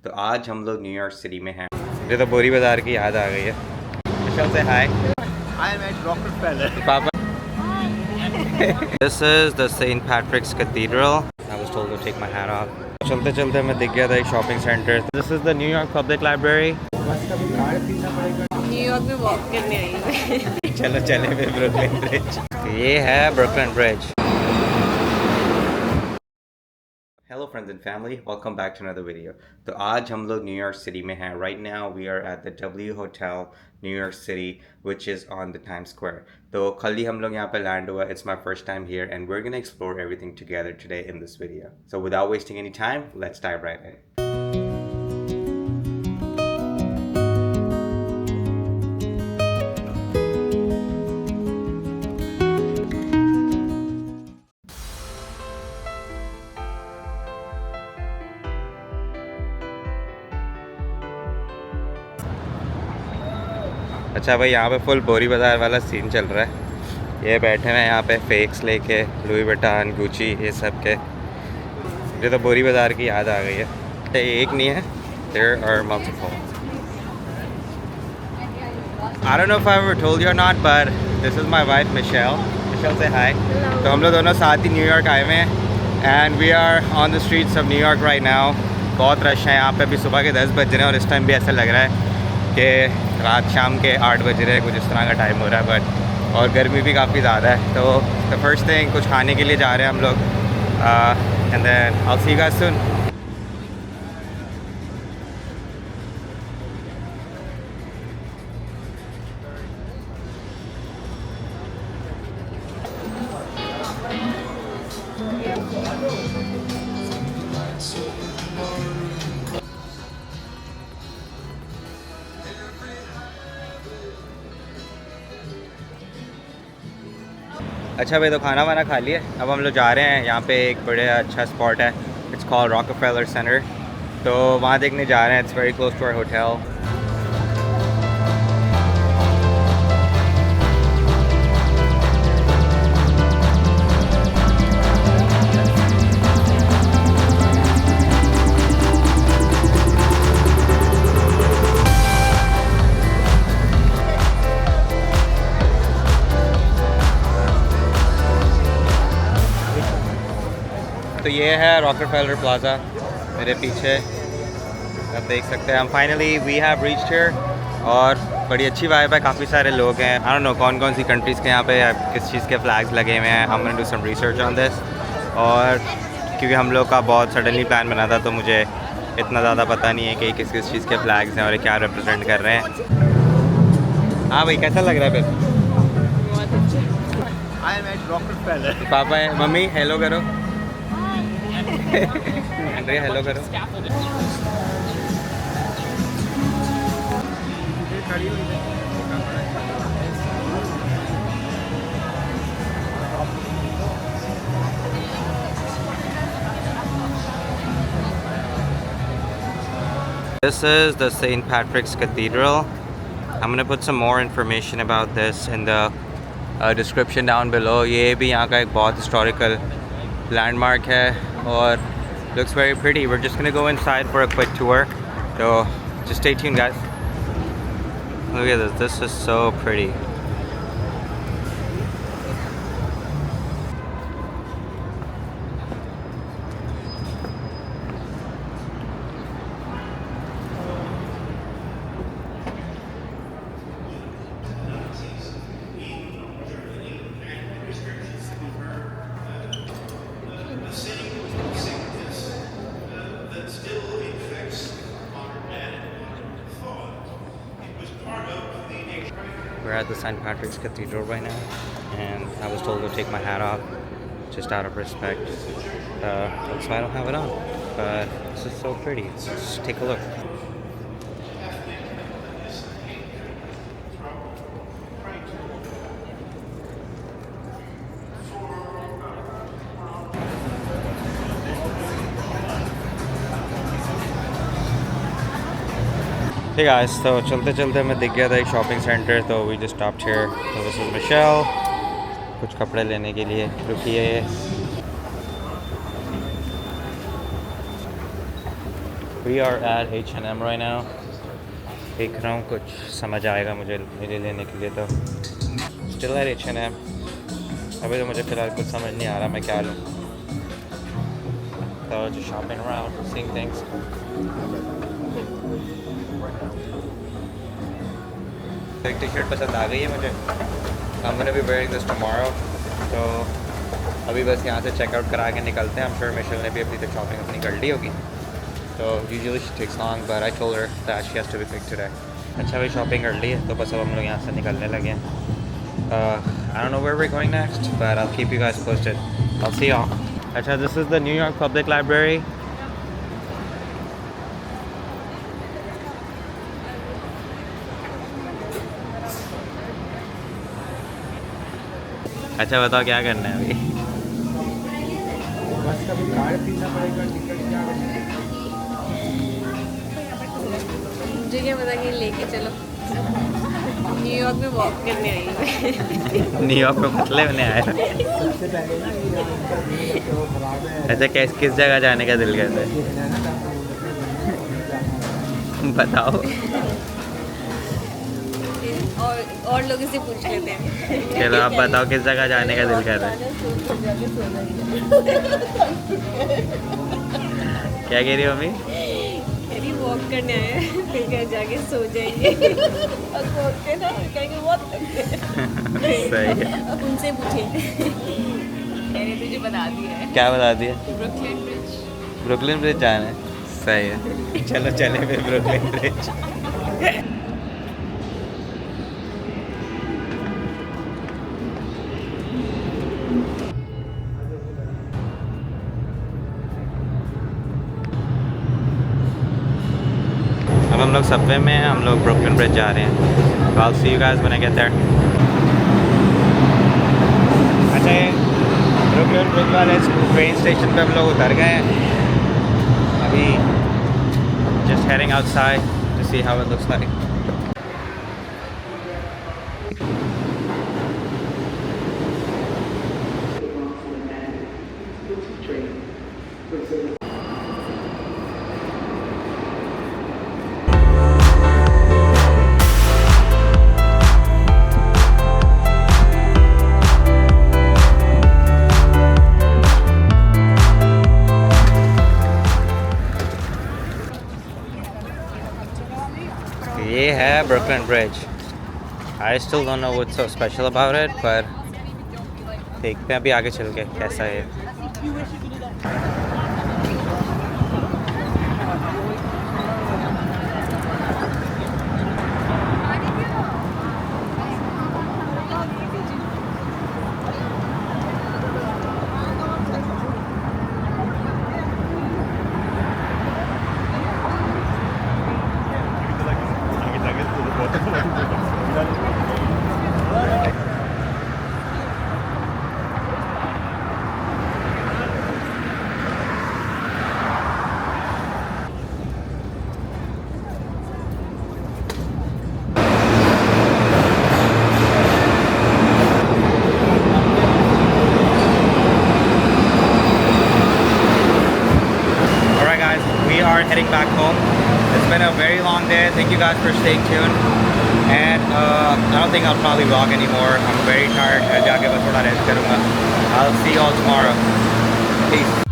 तो आज हम लोग न्यूयॉर्क सिटी में हैं। मुझे तो बोरी बाजार की याद आ गई है। मिशेल से हाय। I am at Rockefeller. पापा। This is the St. Patricks Cathedral. I was told to take my hat off. चलते चलते मैं दिख गया था एक shopping centre. This is the New York Public Library. New York में वॉक करने आई हूँ। चलो चले फिर ब्रुकलिन ब्रिज। ये है Brooklyn bridge. Hello friends and family, welcome back to another video. तो आज हम लोग न्यूयॉर्क सिटी में हैं. Right now we are at the W Hotel, New York City, which is on the Times Square. तो कल ही हम लोग यहाँ पे land हुआ. It's my first time here and we're gonna explore everything together today in this video. So without wasting any time, let's dive right in. अच्छा भाई, यहाँ पे फुल बोरी बाज़ार वाला सीन चल रहा है। ये बैठे हैं यहाँ पे फेक्स लेके, लुई विटॉन, गुची, ये सब के। मुझे तो बोरी बाज़ार की याद आ गई है। एक नहीं है, there are multiple. I don't know if I ever told you or not, but this is my wife Michelle. Michelle say hi. तो हम लोग दोनों साथ ही न्यूयॉर्क आए हुए हैं and we are on the streets of New York right now. बहुत rush है यहाँ पे। अभी सुबह के 10 बज रहे हैं और इस टाइम भी ऐसा लग रहा है कि रात शाम के 8 बज रहे हैं, कुछ इस तरह का टाइम हो रहा है। बट और गर्मी भी काफ़ी ज़्यादा है। तो द फर्स्ट थिंग कुछ खाने के लिए जा रहे हैं हम लोग and then I will see you guys soon. अच्छा भाई, तो खाना वाना खा लिए। अब हम लोग जा रहे हैं, यहाँ पे एक बड़े अच्छा स्पॉट है, इट्स कॉल्ड Rockefeller Center। तो वहाँ देखने जा रहे हैं। It's very close to our hotel. तो ये है Rockefeller Plaza मेरे पीछे, आप देख सकते हैं। हम finally we have reached here और बड़ी अच्छी वाइब है। काफ़ी सारे लोग हैं। आई डोंट नो कौन कौन सी कंट्रीज़ के यहाँ पे किस चीज़ के फ्लैग्स लगे हुए हैं। I am going to do some research on this. और क्योंकि हम लोग का बहुत सडनली प्लान बना था, तो मुझे इतना ज़्यादा पता नहीं है कि किस किस चीज़ के फ्लैग्स हैं और ये क्या रिप्रेजेंट कर रहे हैं। हाँ भाई, कैसा लग रहा है फिर? I am at Rockefeller. पापा है, मम्मी हेलो करो। एंड्रिया हेलो करो। This is the St. Patricks Cathedral. I'm gonna put some more information about this in the description down below. ये भी यहाँ का एक बहुत historical landmark है और looks very pretty. We're just gonna go inside for a quick tour. So just stay tuned, guys. Look at this. This is so pretty. We're at the St. Patrick's Cathedral right now, and I was told to take my hat off just out of respect. So I don't have it on, but this is so pretty. Let's take a look. Hey guys, तो चलते चलते मैं दिख गया था एक shopping centre, तो we just stopped here. तो दिस इज मिशेल, कुछ कपड़े लेने के लिए रुकी है। We are at H&M right now. देख रहा हूँ कुछ समझ आएगा मुझे मेरे लेने के लिए तो Still at H&M. अभी तो मुझे फ़िलहाल कुछ समझ नहीं आ रहा मैं क्या लूँ. So just shopping around, seeing things. एक टी शर्ट पसंद आ गई है मुझे. I'm gonna be wearing this tomorrow. तो अभी बस यहाँ से चेकआउट करा के निकलते हैं. I'm sure मिशेल ने भी अभी तक शॉपिंग अपनी कर ली होगी. So usually she takes long, but I told her that she has to be quick today. अच्छा भाई शॉपिंग कर ली है तो बस अब हम लोग यहाँ से निकलने लगे हैं. I don't know where we're going next, but I'll keep you guys posted. I'll see y'all. अच्छा, this is the New York Public Library. अच्छा बताओ क्या करना है अभी. बस कभी कार्ड पीना पड़ेगा टिकट क्या मुझे क्या पता कि लेके चलो. न्यूयॉर्क में वॉक करने आई हूँ. न्यूयॉर्क में पतले होने आए. सबसे पहले ना अच्छा किस जगह जाने का दिल करता है बताओ. और लोगों से पूछ लेते हैं. चलो आप बताओ किस जगह जाने का दिल कर रहा है. क्या कह रही हो मम्मी. मेरी वॉक करने आए हैं फिर घर जाके सो जाएंगे. और सो के ना कहेंगे बहुत थक गए. सही है. उनसे पूछे. मैंने तुझे बता दिया है. क्या बता दिया. Brooklyn bridge. ब्रुकलिन ब्रिज जाना है. सही है. चलो चले फिर ब्रुकलिन ब्रिज. अब हम लोग सबवे में हैं. हम लोग ब्रुकलिन ब्रिज जा रहे हैं. I'll see you guys when I get there. अच्छा ये ब्रुकलिन ब्रिज वाले ट्रेन स्टेशन पे हम लोग उतर गए हैं. अभी just heading outside to see how it looks like. ये है Brooklyn bridge. I still don't know what's so special about it, पर देखते हैं अभी आगे चल के कैसा है. Heading back home. It's been a very long day. Thank you guys for staying tuned. And I don't think I'll probably vlog anymore. I'm very tired. I'll see you all tomorrow. Peace.